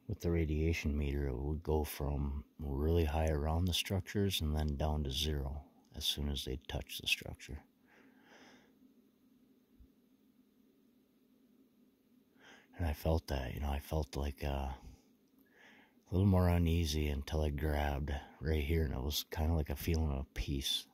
with the radiation meter, it would go from really high around the structures and then down to 0 as soon as they touch the structure. And I felt that, I felt like a little more uneasy until I grabbed right here, and it was kind of like a feeling of peace.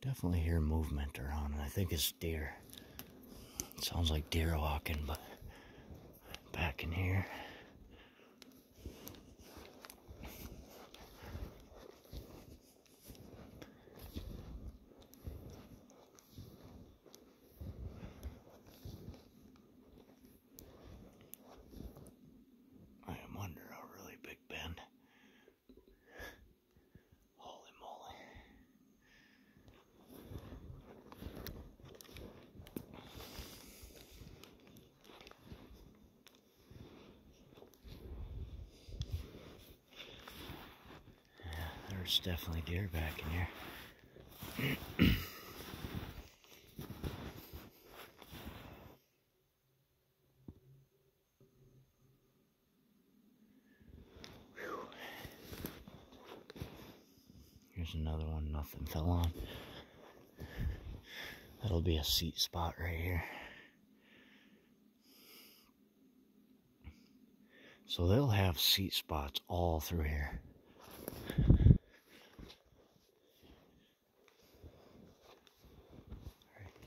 Definitely hear movement around, and I think it's deer. It sounds like deer walking, but back in here. I am under a really big bend. Holy moly. There's definitely deer back in here. Here's another one, nothing fell on. That'll be a seat spot right here. So they'll have seat spots all through here.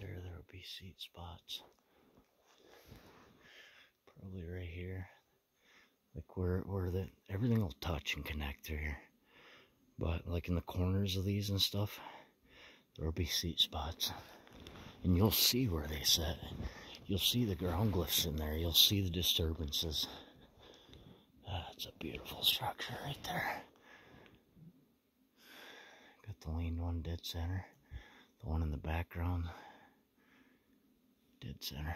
There'll be seat spots. Probably right here. Like where everything will touch and connect through here. But like in the corners of these and stuff, there'll be seat spots. And you'll see where they sit. You'll see the ground glyphs in there. You'll see the disturbances. That's a beautiful structure right there. Got the lean one dead center. The one in the background, dead center.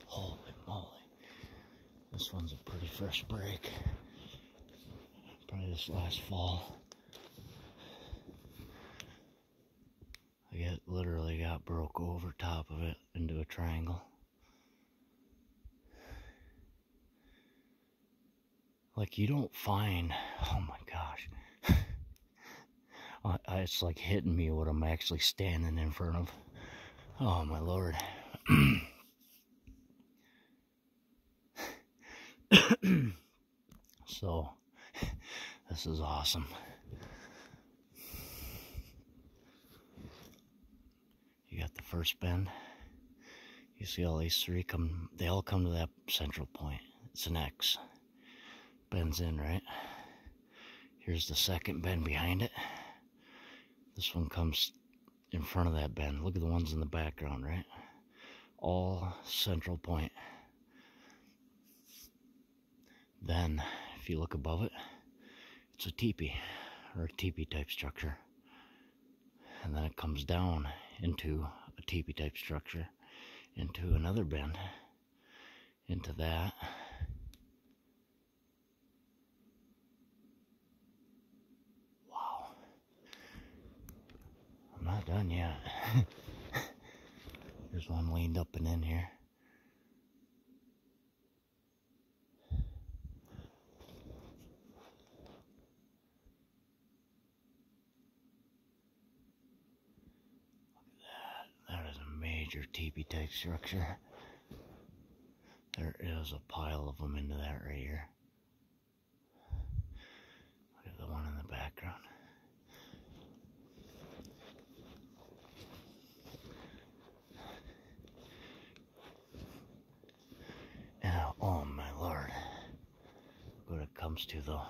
Holy moly. This one's a pretty fresh break. Probably this last fall. I literally got broke over top of it into a triangle. Like you don't find, oh my gosh. It's like hitting me what I'm actually standing in front of. Oh my Lord. So, this is awesome. You got the first bend. You see all these three they all come to that central point. It's an X. Bends in, right? Here's the second bend behind it. This one comes in front of that bend. Look at the ones in the background, right? All central point. Then, if you look above it, it's a teepee, or a teepee type structure. And then it comes down into a teepee type structure, into another bend, into that. Wow. I'm not done yet. There's one leaned up and in here. Major teepee type structure. There is a pile of them into that right here. Look at the one in the background. comes to, though.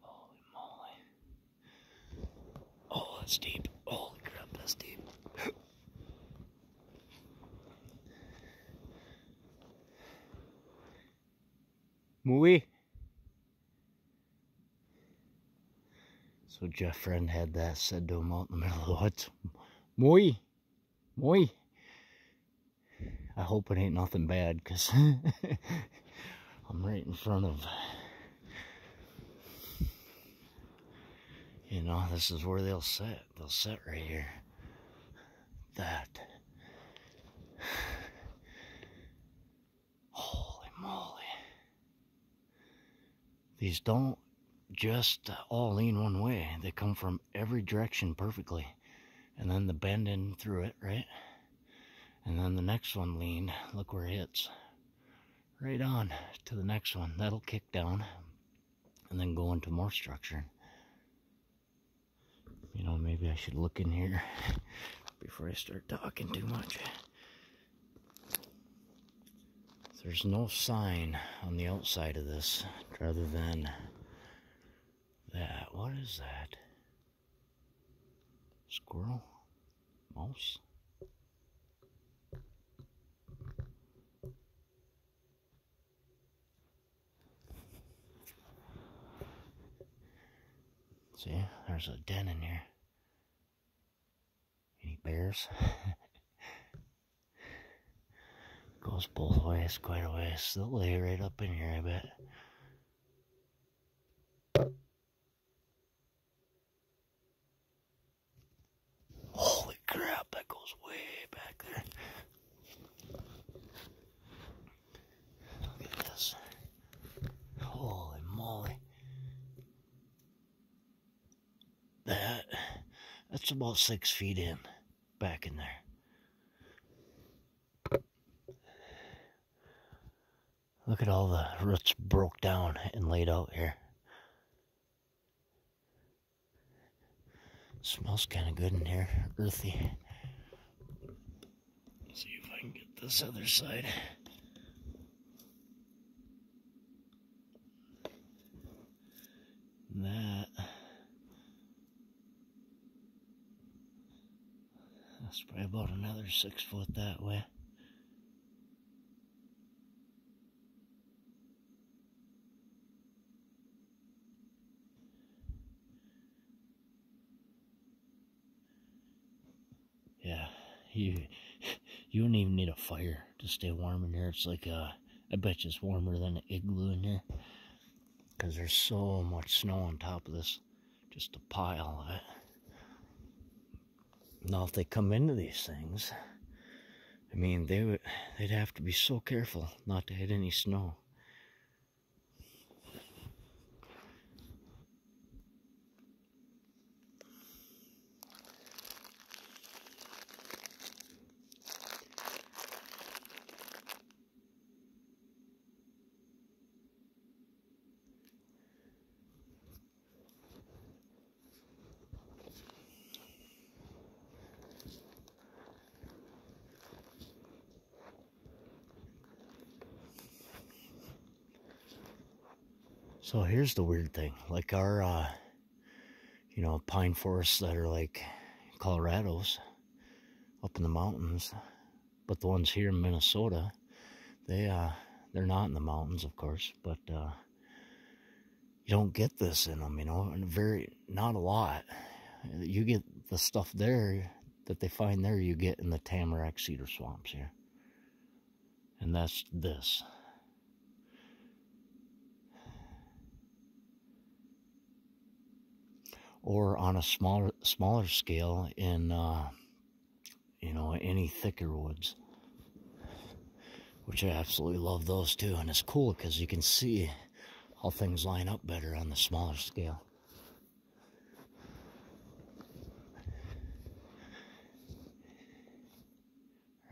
Holy moly. Oh, that's deep. Holy crap, that's deep. Mooey. So Jeff Friend had that said to him out in the middle of the woods. Mooey. Mooey. I hope it ain't nothing bad, because I'm right in front of, you know, this is where they'll sit. They'll sit right here. That. Holy moly. These don't just all lean one way. They come from every direction perfectly. And then the bend in through it, right? And then the next one lean, look where it hits. Right on to the next one. That'll kick down and then go into more structure. You know, maybe I should look in here before I start talking too much. There's no sign on the outside of this rather than that. What is that? Squirrel? Mouse? See, there's a den in here. Any bears? Goes both ways, quite a ways. They'll lay right up in here, I bet. Holy crap, that goes way back there. Look at this. Holy moly. That's about 6 feet in, back in there. Look at all the roots broke down and laid out here. Smells kind of good in here, earthy. Let's see if I can get this other side. That's probably about another 6 foot that way. Yeah, you don't even need a fire to stay warm in here. It's like I bet you it's warmer than an igloo in here, because there's so much snow on top of this, just a pile of it. Now, if they come into these things, I mean, they'd have to be so careful not to hit any snow. So here's the weird thing, like our, you know, pine forests that are like Colorado's up in the mountains, but the ones here in Minnesota, they're not in the mountains, of course, but you don't get this in them, you know, and not a lot. You get the stuff there that they find there, you get in the tamarack cedar swamps here, and that's this. Or on a smaller scale in, you know, any thicker woods, which I absolutely love those too. And it's cool because you can see how things line up better on the smaller scale.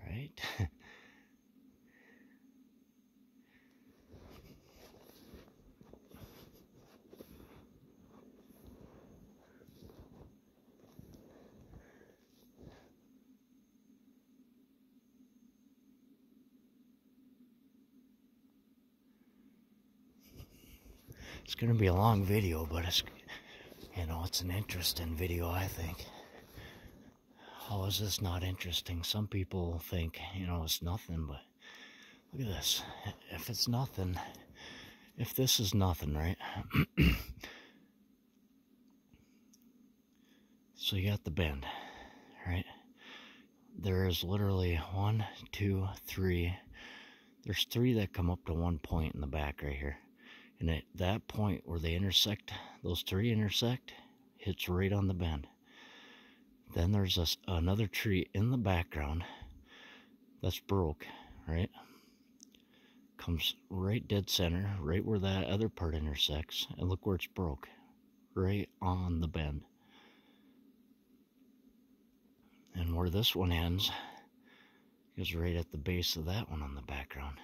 Right? It's gonna be a long video, but it's, you know, it's an interesting video, I think. How is this not interesting? Some people think, you know, it's nothing, but look at this. If it's nothing, if this is nothing, right? So you got the bend, right? There is literally 1, 2, 3. There's 3 that come up to one point in the back right here. And at that point where they intersect, those 3 intersect, hits right on the bend. Then there's another tree in the background that's broke, right? Comes right dead center, right where that other part intersects. And look where it's broke, right on the bend. And where this one ends is right at the base of that one on the background.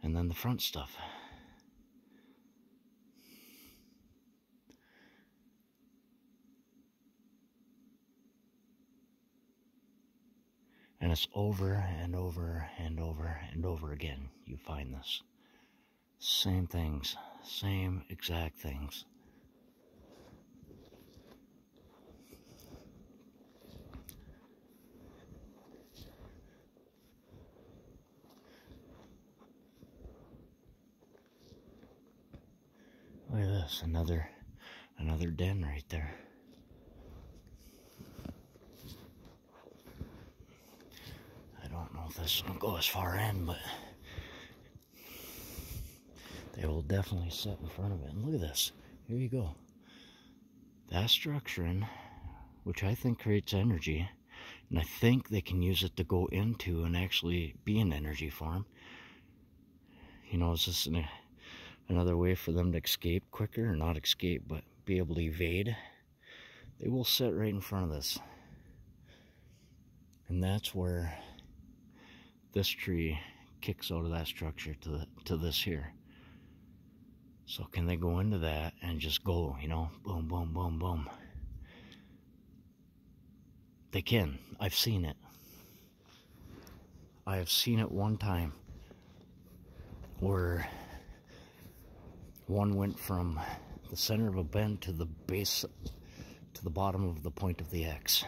And then the front stuff. And it's over and over and over and over again. You find this. Same things. Same exact things. Look at this. Another den right there. I don't know if this will go as far in, but they will definitely sit in front of it. And look at this. Here you go. That structuring, which I think creates energy, and I think they can use it to go into and actually be an energy form. You know, is this another way for them to escape quicker? Or not escape, but be able to evade? They will sit right in front of this. And that's where this tree kicks out of that structure to this here. So can they go into that and just go, you know, boom, boom, boom, boom? They can. I've seen it. I have seen it one time where one went from the center of a bend to the base, to the bottom of the point of the X.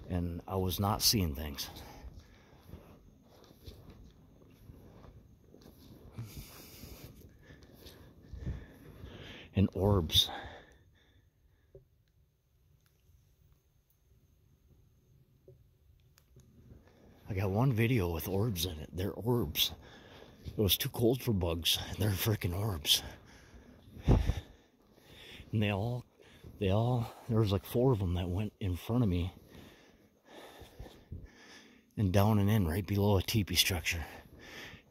And I was not seeing things. And orbs. I got one video with orbs in it. They're orbs. It was too cold for bugs. They're freaking orbs. And they all, there was like 4 of them that went in front of me and down and in right below a teepee structure.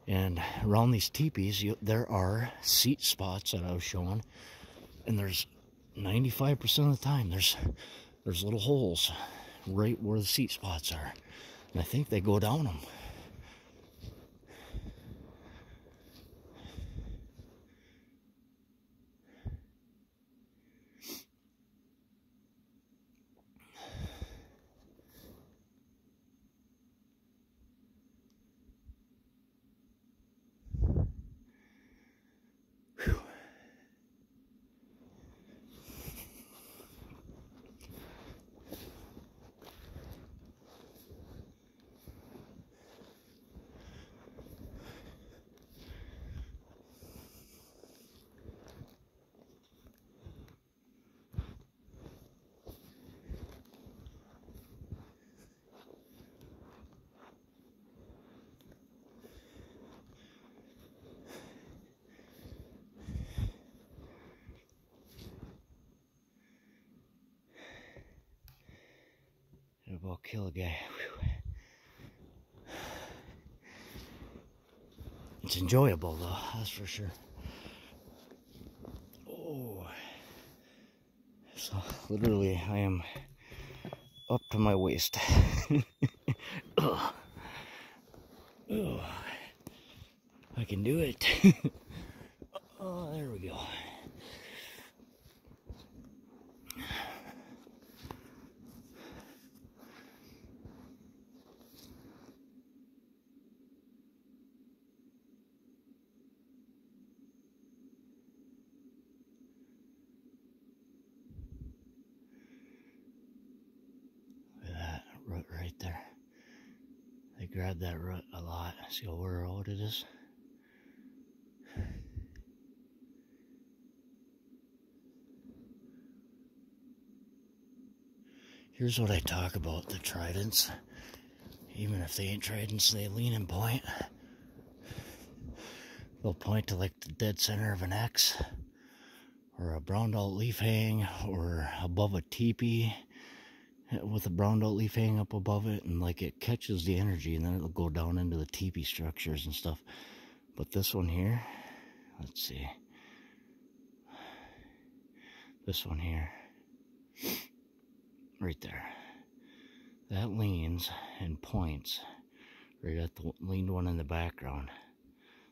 And around these teepees, there are seat spots that I was showing. And there's 95% of the time, there's little holes right where the seat spots are. And I think they go down them. It'll kill a guy. Whew. It's enjoyable though, that's for sure. Oh, so literally I am up to my waist. Ugh. Ugh. I can do it. Oh, there we go. right there. They grab that root a lot. See how wear out it is? Here's what I talk about the tridents. Even if they ain't tridents, they lean and point. They'll point to like the dead center of an X, or a browned out leaf hang, or above a teepee with a browned out leaf hang up above it, and like it catches the energy, and then it'll go down into the teepee structures and stuff. But this one here, let's see, this one here, right there, that leans and points right at the leaned one in the background.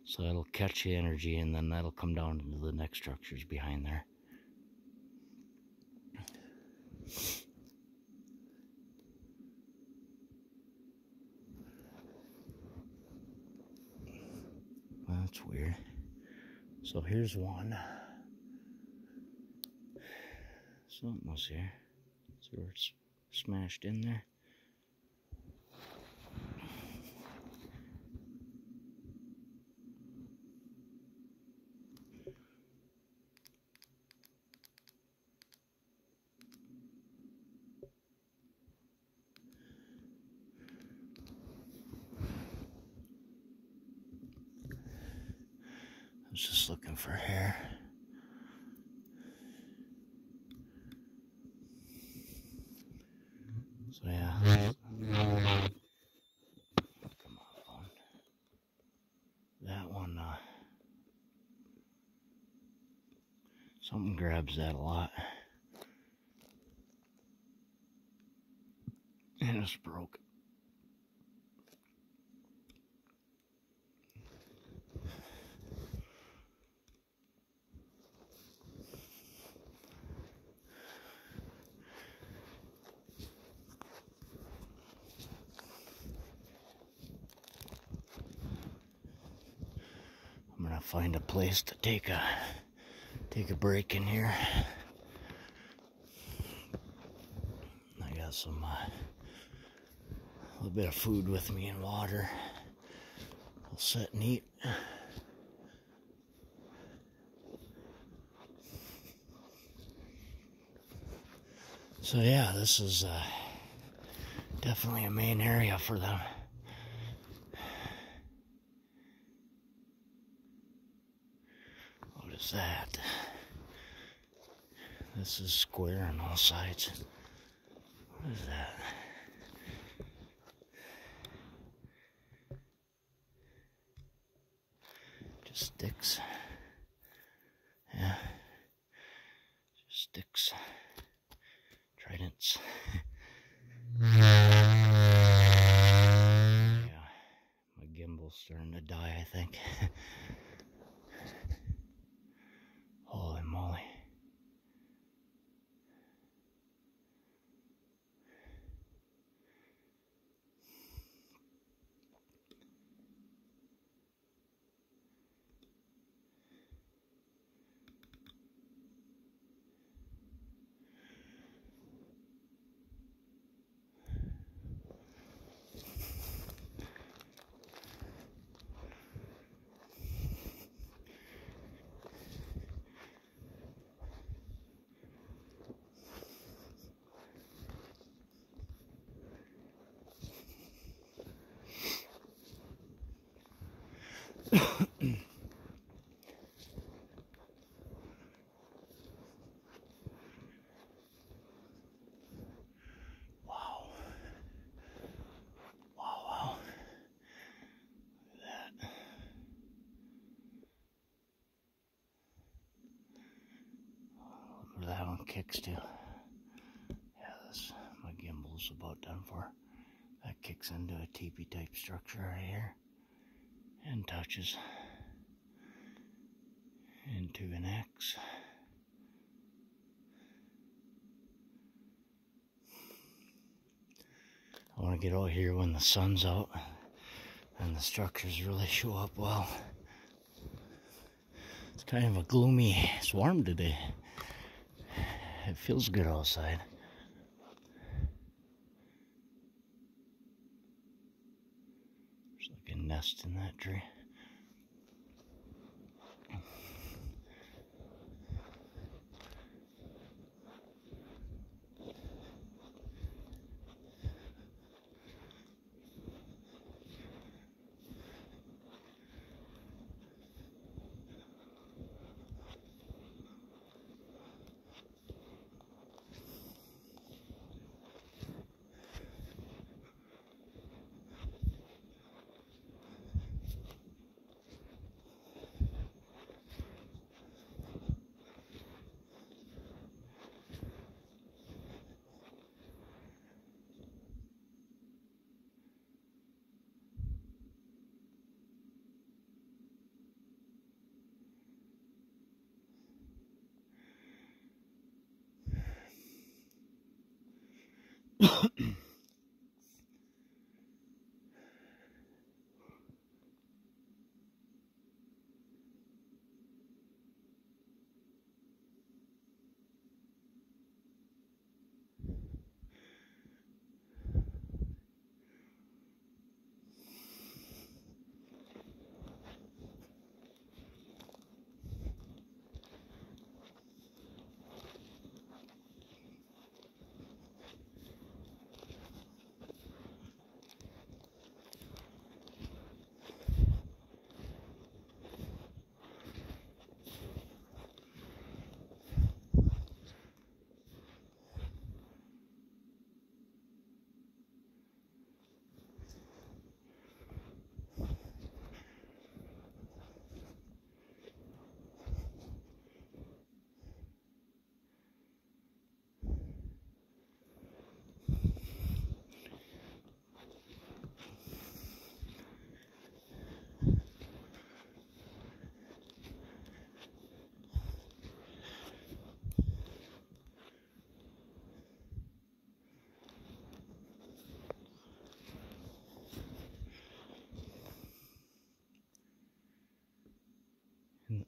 So that'll catch the energy, and then that'll come down into the next structures behind there. Well, that's weird. So here's one. Something was here. See where it's smashed in there? I was just looking for hair. So yeah. Come on, phone. That one, something grabs that a lot. And it's broke. I'm gonna find a place to take a break in here. I got some a little bit of food with me and water. I'll sit and eat. So yeah, this is definitely a main area for them. What is that? This is square on all sides. What is that? Just sticks. Yeah. Just sticks. Tridents. Yeah. My gimbal's starting to die, I think. Holy moly. That one kicks too. Yeah, this my gimbal's about done for. That kicks into a teepee type structure right here and touches into an X. I want to get out here when the sun's out and the structures really show up well. It's kind of a gloomy, it's warm today. It feels good outside. like a nest in that tree.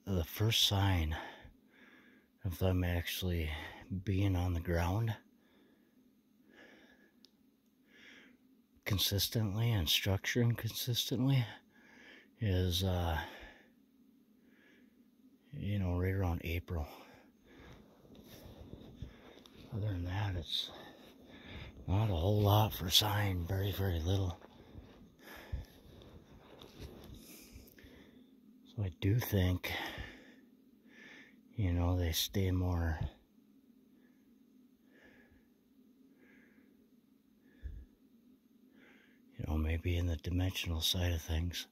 The first sign of them actually being on the ground consistently and structuring consistently is, you know, right around April. Other than that, it's not a whole lot for sign, very, very little. So I do think, you know, they stay more, you know, maybe in the dimensional side of things.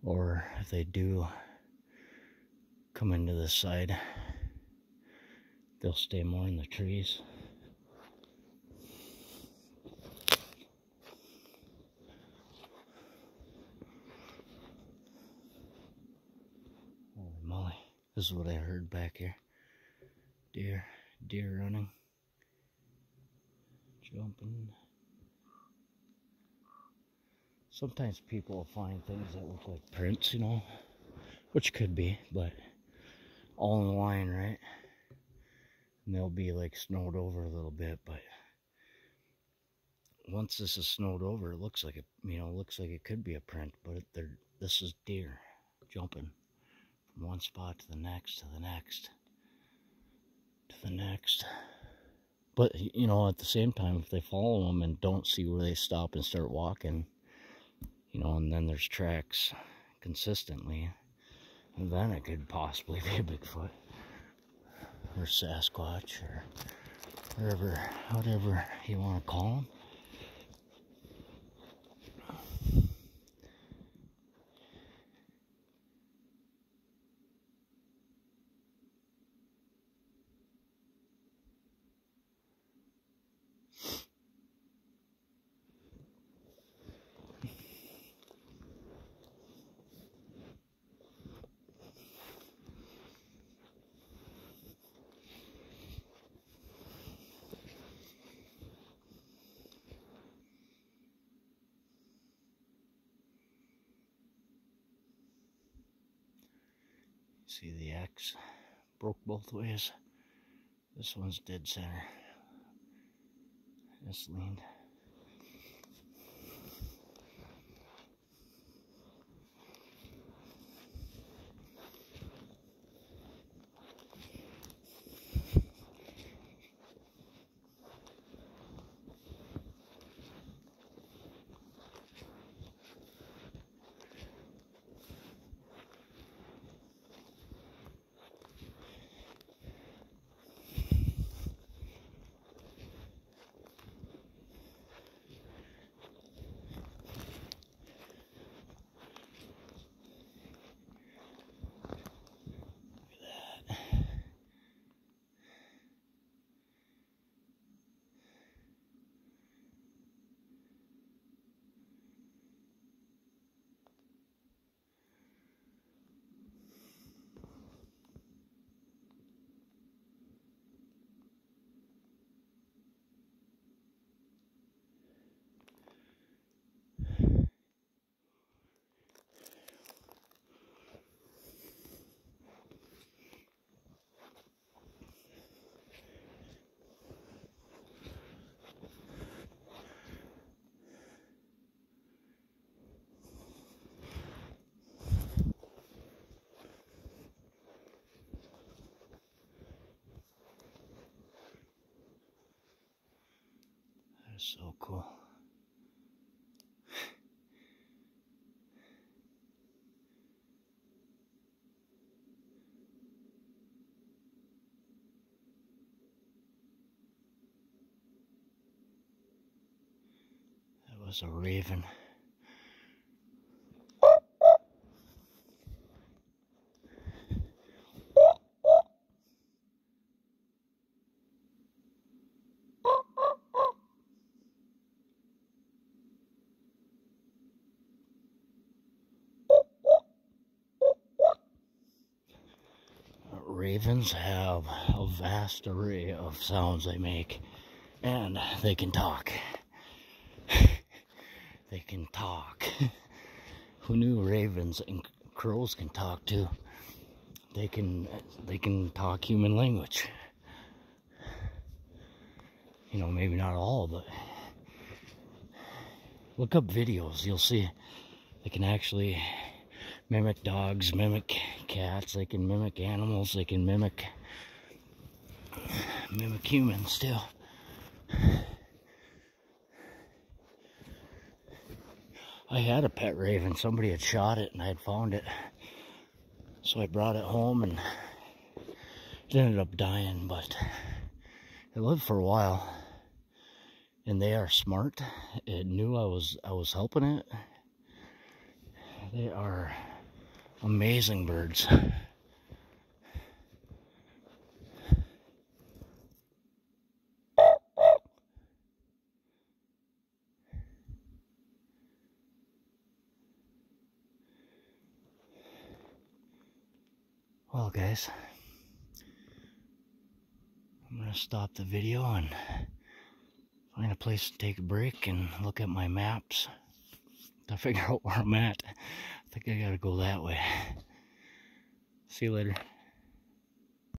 Or if they do come into this side, they'll stay more in the trees. Holy moly. This is what I heard back here. Deer running, jumping. Sometimes people will find things that look like prints, you know, which could be, but all in line, right? And they'll be like snowed over a little bit, but once this is snowed over, it looks like it, you know, looks like it could be a print, but this is deer jumping from one spot to the next, to the next, to the next. But, you know, at the same time, if they follow them and don't see where they stop and start walking, you know, and then there's tracks consistently, and then it could possibly be a Bigfoot or Sasquatch or whatever you want to call them. See the X broke both ways. This one's dead center. It's leaned. is so cool. That was a raven. Ravens have a vast array of sounds they make, and they can talk. They can talk. Who knew ravens and crows can talk too? They can talk human language. You know, maybe not all, but look up videos. You'll see they can actually mimic dogs, mimic cats. They can mimic animals. They can mimic humans too. I had a pet raven. Somebody had shot it and I had found it. So I brought it home and it ended up dying, but it lived for a while. And they are smart. It knew I was helping it. They are amazing birds. Well, guys, I'm gonna stop the video and find a place to take a break and look at my maps to figure out where I'm at. I think I gotta go that way. See you later.